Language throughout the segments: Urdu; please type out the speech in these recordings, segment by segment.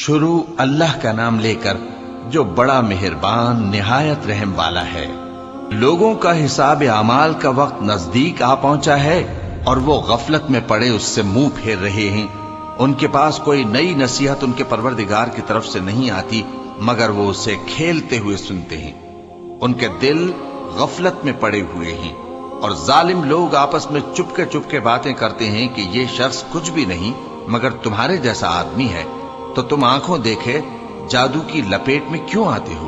شروع اللہ کا نام لے کر جو بڑا مہربان نہایت رحم والا ہے۔ لوگوں کا حساب اعمال کا وقت نزدیک آ پہنچا ہے اور وہ غفلت میں پڑے اس سے منہ پھیر رہے ہیں۔ ان کے پاس کوئی نئی نصیحت ان کے پروردگار کی طرف سے نہیں آتی مگر وہ اسے کھیلتے ہوئے سنتے ہیں۔ ان کے دل غفلت میں پڑے ہوئے ہیں اور ظالم لوگ آپس میں چپکے باتیں کرتے ہیں کہ یہ شخص کچھ بھی نہیں مگر تمہارے جیسا آدمی ہے، تو تم آنکھوں دیکھے جادو کی لپیٹ میں کیوں آتے ہو؟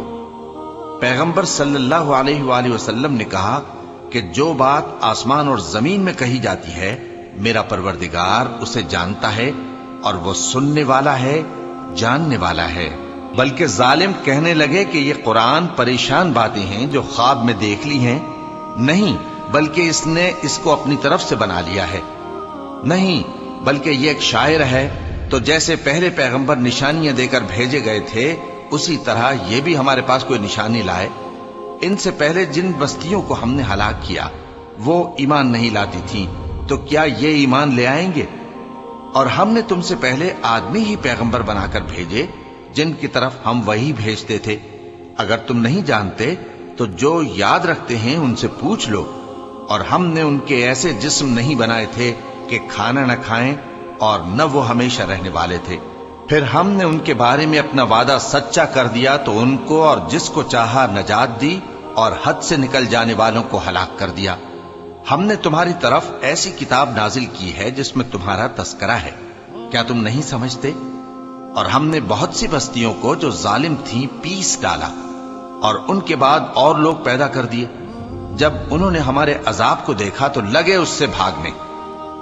پیغمبر صلی اللہ علیہ وآلہ وسلم نے کہا کہ جو بات آسمان اور زمین میں کہی جاتی ہے میرا پروردگار اسے جانتا ہے اور وہ سننے والا ہے، جاننے والا ہے۔ بلکہ ظالم کہنے لگے کہ یہ قرآن پریشان باتیں ہیں جو خواب میں دیکھ لی ہیں۔ نہیں، بلکہ اس نے اس کو اپنی طرف سے بنا لیا ہے۔ نہیں، بلکہ یہ ایک شاعر ہے۔ تو جیسے پہلے پیغمبر نشانیاں دے کر بھیجے گئے تھے اسی طرح یہ بھی ہمارے پاس کوئی نشانی لائے۔ ان سے پہلے جن بستیوں کو ہم نے ہلاک کیا وہ ایمان نہیں لاتی تھیں، تو کیا یہ ایمان لے آئیں گے؟ اور ہم نے تم سے پہلے آدمی ہی پیغمبر بنا کر بھیجے جن کی طرف ہم وہی بھیجتے تھے۔ اگر تم نہیں جانتے تو جو یاد رکھتے ہیں ان سے پوچھ لو۔ اور ہم نے ان کے ایسے جسم نہیں بنائے تھے کہ کھانا نہ کھائیں اور نہ وہ ہمیشہ رہنے والے تھے۔ پھر ہم نے ان کے بارے میں اپنا وعدہ سچا کر دیا تو ان کو اور جس کو چاہا نجات دی اور حد سے نکل جانے والوں کو ہلاک کر دیا۔ ہم نے تمہاری طرف ایسی کتاب نازل کی ہے جس میں تمہارا تذکرہ ہے، کیا تم نہیں سمجھتے؟ اور ہم نے بہت سی بستیوں کو جو ظالم تھیں پیس ڈالا اور ان کے بعد اور لوگ پیدا کر دیے۔ جب انہوں نے ہمارے عذاب کو دیکھا تو لگے اس سے بھاگنے۔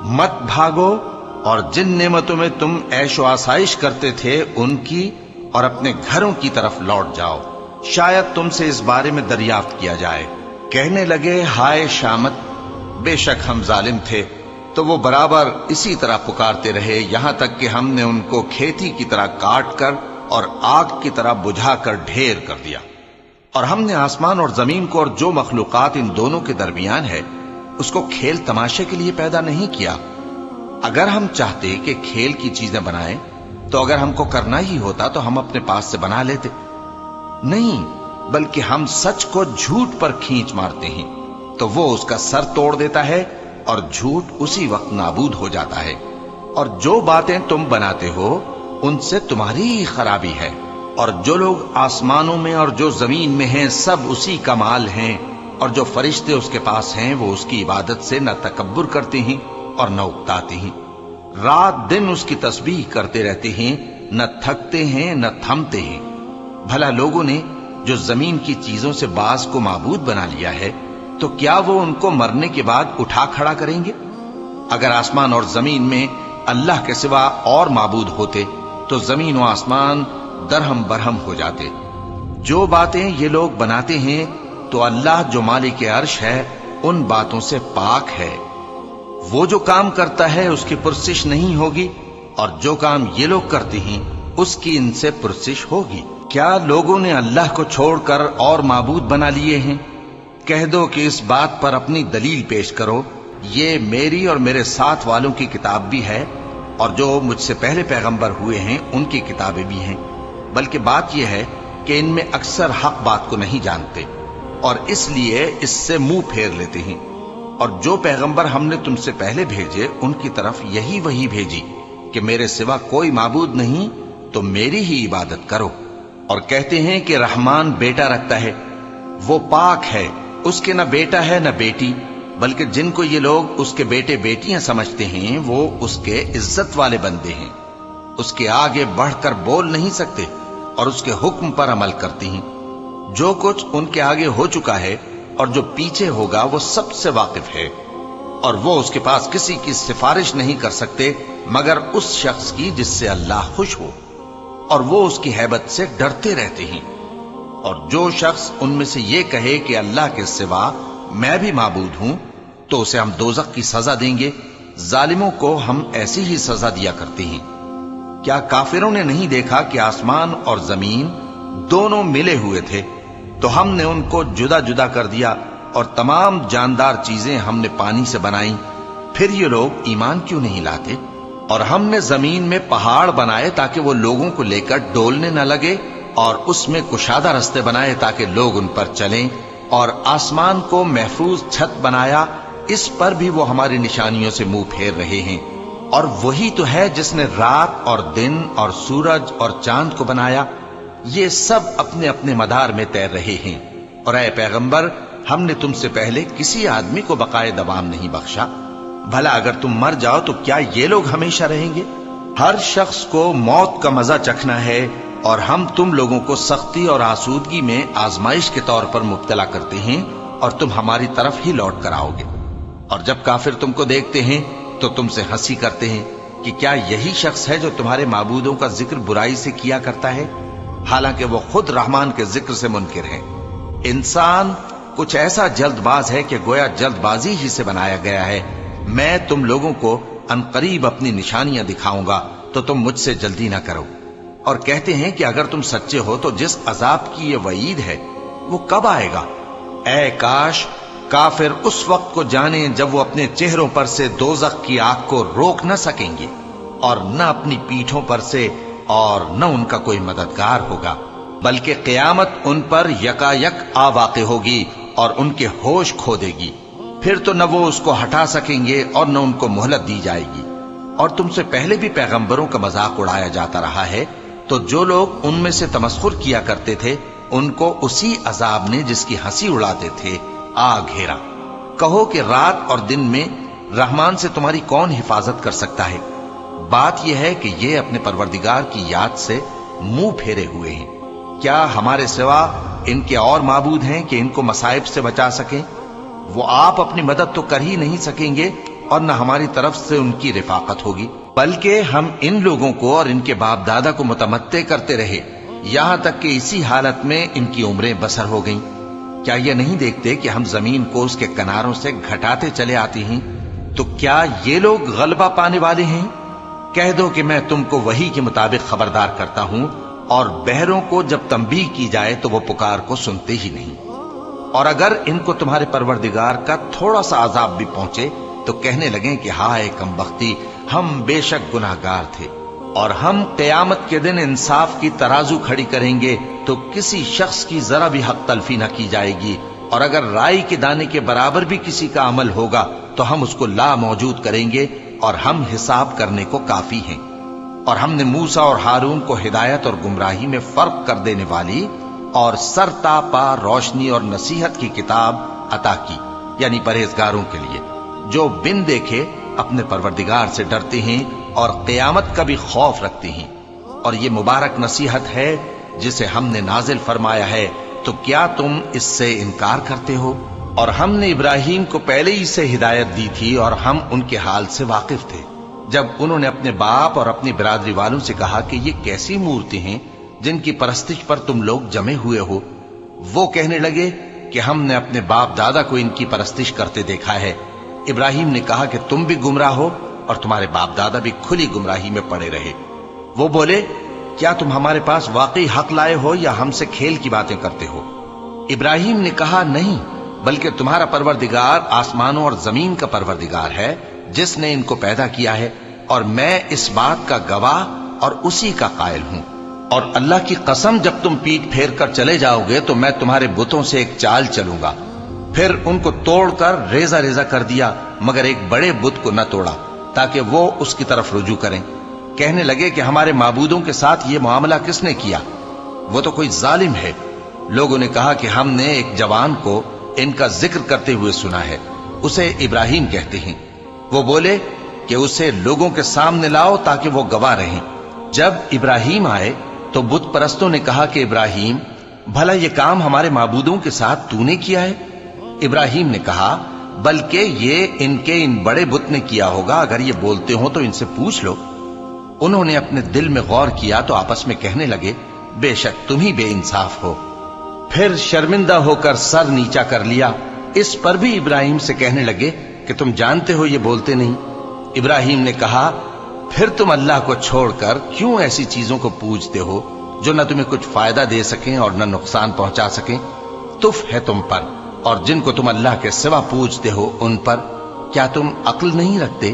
مت بھاگو اور جن نعمتوں میں تم عیش و آسائش کرتے تھے ان کی اور اپنے گھروں کی طرف لوٹ جاؤ، شاید تم سے اس بارے میں دریافت کیا جائے۔ کہنے لگے ہائے شامت، بے شک ہم ظالم تھے۔ تو وہ برابر اسی طرح پکارتے رہے یہاں تک کہ ہم نے ان کو کھیتی کی طرح کاٹ کر اور آگ کی طرح بجھا کر ڈھیر کر دیا۔ اور ہم نے آسمان اور زمین کو اور جو مخلوقات ان دونوں کے درمیان ہے اس کو کھیل تماشے کے لیے پیدا نہیں کیا۔ اگر ہم چاہتے کہ کھیل کی چیزیں بنائیں تو اگر ہم کو کرنا ہی ہوتا تو ہم اپنے پاس سے بنا لیتے۔ نہیں، بلکہ ہم سچ کو جھوٹ پر کھینچ مارتے ہیں تو وہ اس کا سر توڑ دیتا ہے اور جھوٹ اسی وقت نابود ہو جاتا ہے۔ اور جو باتیں تم بناتے ہو ان سے تمہاری ہی خرابی ہے۔ اور جو لوگ آسمانوں میں اور جو زمین میں ہیں سب اسی کا مال ہیں، اور جو فرشتے اس کے پاس ہیں وہ اس کی عبادت سے نہ تکبر کرتے ہیں اور نہ اکتاتے ہیں۔ رات دن اس کی تسبیح کرتے رہتے ہیں، نہ تھکتے ہیں نہ تھمتے ہیں۔ بھلا لوگوں نے جو زمین کی چیزوں سے بعض کو معبود بنا لیا ہے تو کیا وہ ان کو مرنے کے بعد اٹھا کھڑا کریں گے؟ اگر آسمان اور زمین میں اللہ کے سوا اور معبود ہوتے تو زمین و آسمان درہم برہم ہو جاتے۔ جو باتیں یہ لوگ بناتے ہیں تو اللہ جو مالک عرش ہے ان باتوں سے پاک ہے۔ وہ جو کام کرتا ہے اس کی پرسش نہیں ہوگی، اور جو کام یہ لوگ کرتے ہیں اس کی ان سے پرسش ہوگی۔ کیا لوگوں نے اللہ کو چھوڑ کر اور معبود بنا لیے ہیں؟ کہہ دو کہ اس بات پر اپنی دلیل پیش کرو۔ یہ میری اور میرے ساتھ والوں کی کتاب بھی ہے اور جو مجھ سے پہلے پیغمبر ہوئے ہیں ان کی کتابیں بھی ہیں، بلکہ بات یہ ہے کہ ان میں اکثر حق بات کو نہیں جانتے اور اس لیے اس سے منہ پھیر لیتے ہیں۔ اور جو پیغمبر ہم نے تم سے پہلے بھیجے ان کی طرف یہی وحی بھیجی کہ میرے سوا کوئی معبود نہیں تو میری ہی عبادت کرو۔ اور کہتے ہیں کہ رحمان بیٹا رکھتا ہے، وہ پاک ہے، اس کے نہ بیٹا ہے نہ بیٹی، بلکہ جن کو یہ لوگ اس کے بیٹے بیٹیاں سمجھتے ہیں وہ اس کے عزت والے بندے ہیں۔ اس کے آگے بڑھ کر بول نہیں سکتے اور اس کے حکم پر عمل کرتے ہیں۔ جو کچھ ان کے آگے ہو چکا ہے اور جو پیچھے ہوگا وہ سب سے واقف ہے، اور وہ اس کے پاس کسی کی سفارش نہیں کر سکتے مگر اس شخص کی جس سے اللہ خوش ہو، اور وہ اس کی ہیبت سے ڈرتے رہتے ہیں۔ اور جو شخص ان میں سے یہ کہے کہ اللہ کے سوا میں بھی معبود ہوں تو اسے ہم دوزخ کی سزا دیں گے۔ ظالموں کو ہم ایسی ہی سزا دیا کرتے ہیں۔ کیا کافروں نے نہیں دیکھا کہ آسمان اور زمین دونوں ملے ہوئے تھے تو ہم نے ان کو جدا جدا کر دیا اور تمام جاندار چیزیں ہم نے پانی سے بنائیں، پھر یہ لوگ ایمان کیوں نہیں لاتے؟ اور ہم نے زمین میں پہاڑ بنائے تاکہ وہ لوگوں کو لے کر ڈولنے نہ لگے، اور اس میں کشادہ رستے بنائے تاکہ لوگ ان پر چلیں، اور آسمان کو محفوظ چھت بنایا، اس پر بھی وہ ہماری نشانیوں سے منہ پھیر رہے ہیں۔ اور وہی تو ہے جس نے رات اور دن اور سورج اور چاند کو بنایا، یہ سب اپنے اپنے مدار میں تیر رہے ہیں۔ اور اے پیغمبر، ہم نے تم سے پہلے کسی آدمی کو بقائے دوام نہیں بخشا، بھلا اگر تم مر جاؤ تو کیا یہ لوگ ہمیشہ رہیں گے؟ ہر شخص کو موت کا مزہ چکھنا ہے، اور ہم تم لوگوں کو سختی اور آسودگی میں آزمائش کے طور پر مبتلا کرتے ہیں، اور تم ہماری طرف ہی لوٹ کر آؤ گے۔ اور جب کافر تم کو دیکھتے ہیں تو تم سے ہنسی کرتے ہیں کہ کیا یہی شخص ہے جو تمہارے معبودوں کا ذکر برائی سے کیا کرتا ہے، حالانکہ وہ خود رحمان کے ذکر سے منکر ہیں۔ انسان کچھ ایسا جلد باز ہے کہ گویا جلد بازی ہی سے بنایا گیا ہے۔ میں تم لوگوں کو عنقریب اپنی نشانیاں دکھاؤں گا تو تم مجھ سے جلدی نہ کرو۔ اور کہتے ہیں کہ اگر تم سچے ہو تو جس عذاب کی یہ وعید ہے وہ کب آئے گا؟ اے کاش کافر اس وقت کو جانیں جب وہ اپنے چہروں پر سے دوزخ کی آگ کو روک نہ سکیں گے، اور نہ اپنی پیٹھوں پر سے، اور نہ ان کا کوئی مددگار ہوگا، بلکہ قیامت ان پر یکا یک آ واقع ہوگی اور ان کے ہوش کھو دے گی۔ پھر تو نہ وہ اس کو ہٹا سکیں گے اور نہ ان کو مہلت دی جائے گی۔ اور تم سے پہلے بھی پیغمبروں کا مذاق اڑایا جاتا رہا ہے، تو جو لوگ ان میں سے تمسخر کیا کرتے تھے ان کو اسی عذاب نے جس کی ہنسی اڑاتے تھے آ گھیرا۔ کہو کہ رات اور دن میں رحمان سے تمہاری کون حفاظت کر سکتا ہے؟ بات یہ ہے کہ یہ اپنے پروردگار کی یاد سے منہ پھیرے ہوئے ہیں۔ کیا ہمارے سوا ان کے اور معبود ہیں کہ ان کو مصائب سے بچا سکیں؟ وہ آپ اپنی مدد تو کر ہی نہیں سکیں گے، اور نہ ہماری طرف سے ان کی رفاقت ہوگی، بلکہ ہم ان لوگوں کو اور ان کے باپ دادا کو متمتع کرتے رہے، یہاں تک کہ اسی حالت میں ان کی عمریں بسر ہو گئیں۔ کیا یہ نہیں دیکھتے کہ ہم زمین کو اس کے کناروں سے گھٹاتے چلے آتے ہیں؟ تو کیا یہ لوگ غلبہ پانے والے ہیں؟ کہہ دو کہ میں تم کو وحی کے مطابق خبردار کرتا ہوں، اور بہروں کو جب تنبیہ کی جائے تو وہ پکار کو سنتے ہی نہیں۔ اور اگر ان کو تمہارے پروردگار کا تھوڑا سا عذاب بھی پہنچے تو کہنے لگیں کہ ہائے کمبختی، ہم بے شک گناہگار تھے۔ اور ہم قیامت کے دن انصاف کی ترازو کھڑی کریں گے تو کسی شخص کی ذرا بھی حق تلفی نہ کی جائے گی، اور اگر رائی کے دانے کے برابر بھی کسی کا عمل ہوگا تو ہم اس کو لا موجود کریں گے، اور ہم حساب کرنے کو کافی ہیں۔ اور ہم نے موسیٰ اور ہارون کو ہدایت اور گمراہی میں فرق کر دینے والی اور سر تا پا روشنی اور نصیحت کی کتاب عطا کی، یعنی پرہیزگاروں کے لیے جو بن دیکھے اپنے پروردگار سے ڈرتے ہیں اور قیامت کا بھی خوف رکھتے ہیں۔ اور یہ مبارک نصیحت ہے جسے ہم نے نازل فرمایا ہے، تو کیا تم اس سے انکار کرتے ہو؟ اور ہم نے ابراہیم کو پہلے ہی سے ہدایت دی تھی، اور ہم ان کے حال سے واقف تھے جب انہوں نے اپنے باپ اور اپنی برادری والوں سے کہا کہ یہ کیسی مورتی ہیں جن کی پرستش پر تم لوگ جمے ہوئے ہو۔ وہ کہنے لگے کہ ہم نے اپنے باپ دادا کو ان کی پرستش کرتے دیکھا ہے۔ ابراہیم نے کہا کہ تم بھی گمراہ ہو اور تمہارے باپ دادا بھی کھلی گمراہی میں پڑے رہے۔ وہ بولے کیا تم ہمارے پاس واقعی حق لائے ہو یا ہم سے کھیل کی باتیں کرتے ہو؟ ابراہیم نے کہا نہیں، بلکہ تمہارا پروردگار آسمانوں اور زمین کا پروردگار ہے جس نے ان کو پیدا کیا ہے، اور میں اس بات کا گواہ اور اسی کا قائل ہوں۔ اور اللہ کی قسم جب تم پیٹ پھیر کر چلے جاؤ گے تو میں تمہارے بتوں سے ایک چال چلوں گا۔ پھر ان کو توڑ کر ریزہ ریزہ کر دیا، مگر ایک بڑے بت کو نہ توڑا تاکہ وہ اس کی طرف رجوع کریں۔ کہنے لگے کہ ہمارے معبودوں کے ساتھ یہ معاملہ کس نے کیا؟ وہ تو کوئی ظالم ہے۔ لوگوں نے کہا کہ ہم نے ایک جوان کو ان کا ذکر کرتے ہوئے سنا ہے، اسے ابراہیم کہتے ہیں۔ وہ بولے کہ اسے لوگوں کے سامنے لاؤ تاکہ وہ گواہ رہیں۔ جب ابراہیم آئے تو بت پرستوں نے کہا کہ ابراہیم، بھلا یہ کام ہمارے معبودوں کے ساتھ تو نے کیا ہے؟ ابراہیم نے کہا بلکہ یہ ان کے ان بڑے بت نے کیا ہوگا، اگر یہ بولتے ہوں تو ان سے پوچھ لو۔ انہوں نے اپنے دل میں غور کیا تو آپس میں کہنے لگے بے شک تم ہی بے انصاف ہو۔ پھر شرمندہ ہو کر سر نیچا کر لیا۔ اس پر بھی ابراہیم سے کہنے لگے کہ تم جانتے ہو یہ بولتے نہیں۔ ابراہیم نے کہا پھر تم اللہ کو چھوڑ کر کیوں ایسی چیزوں کو پوجتے ہو جو نہ تمہیں کچھ فائدہ دے سکیں اور نہ نقصان پہنچا سکیں؟ تف ہے تم پر اور جن کو تم اللہ کے سوا پوجتے ہو ان پر۔ کیا تم عقل نہیں رکھتے؟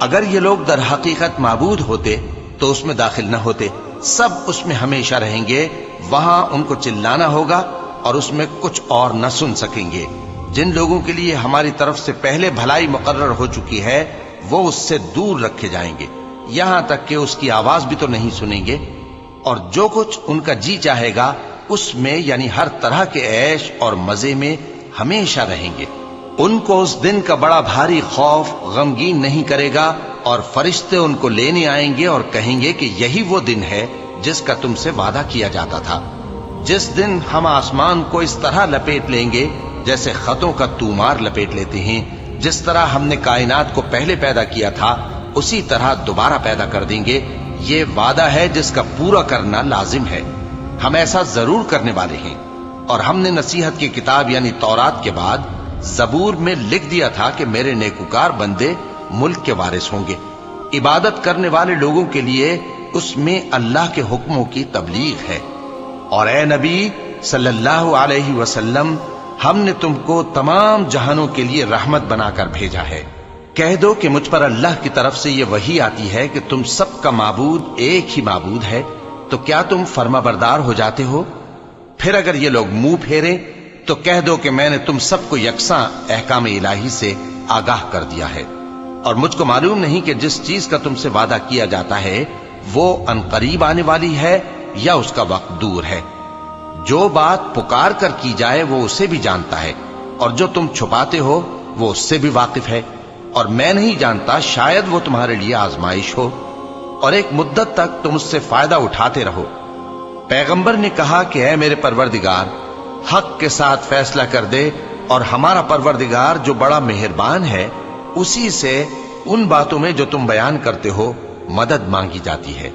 اگر یہ لوگ در حقیقت معبود ہوتے تو اس میں داخل نہ ہوتے، سب اس میں ہمیشہ رہیں گے، وہاں ان کو چلانا ہوگا اور اس میں کچھ اور نہ سن سکیں گے۔ جن لوگوں کے لیے ہماری طرف سے پہلے بھلائی مقرر ہو چکی ہے وہ اس سے دور رکھے جائیں گے، یہاں تک کہ اس کی آواز بھی تو نہیں سنیں گے، اور جو کچھ ان کا جی چاہے گا اس میں یعنی ہر طرح کے عیش اور مزے میں ہمیشہ رہیں گے۔ ان کو اس دن کا بڑا بھاری خوف غمگین نہیں کرے گا، اور فرشتے ان کو لینے آئیں گے اور کہیں گے کہ یہی وہ دن ہے جس کا تم سے وعدہ کیا جاتا تھا، جس دن ہم آسمان کو اس طرح لپیٹ لیں گے جیسے خطوں کا تومار لپیٹ لیتے ہیں، جس طرح ہم نے کائنات کو پہلے پیدا کیا تھا اسی طرح دوبارہ پیدا کر دیں گے۔ یہ وعدہ ہے جس کا پورا کرنا لازم ہے، ہم ایسا ضرور کرنے والے ہیں۔ اور ہم نے نصیحت کی کتاب یعنی تورات کے بعد زبور میں لکھ دیا تھا کہ میرے نیکوکار بندے ملک کے وارث ہوں گے، عبادت کرنے والے لوگوں کے لیے اس میں اللہ کے حکموں کی تبلیغ ہے۔ اور اے نبی صلی اللہ علیہ وسلم، ہم نے تم کو تمام جہانوں کے لیے رحمت بنا کر بھیجا ہے۔ کہہ دو کہ مجھ پر اللہ کی طرف سے یہ وحی آتی ہے کہ تم سب کا معبود ایک ہی معبود ہے، تو کیا تم فرما بردار ہو جاتے ہو؟ پھر اگر یہ لوگ منہ پھیریں تو کہہ دو کہ میں نے تم سب کو یکساں احکام الہی سے آگاہ کر دیا ہے، اور مجھ کو معلوم نہیں کہ جس چیز کا تم سے وعدہ کیا جاتا ہے وہ عنقریب آنے والی ہے یا اس کا وقت دور ہے۔ جو بات پکار کر کی جائے وہ اسے بھی جانتا ہے، اور جو تم چھپاتے ہو وہ اس سے بھی واقف ہے، اور میں نہیں جانتا شاید وہ تمہارے لیے آزمائش ہو، اور ایک مدت تک تم اس سے فائدہ اٹھاتے رہو۔ پیغمبر نے کہا کہ اے میرے پروردگار، حق کے ساتھ فیصلہ کر دے، اور ہمارا پروردگار جو بڑا مہربان ہے اسی سے ان باتوں میں جو تم بیان کرتے ہو مدد مانگی جاتی ہے۔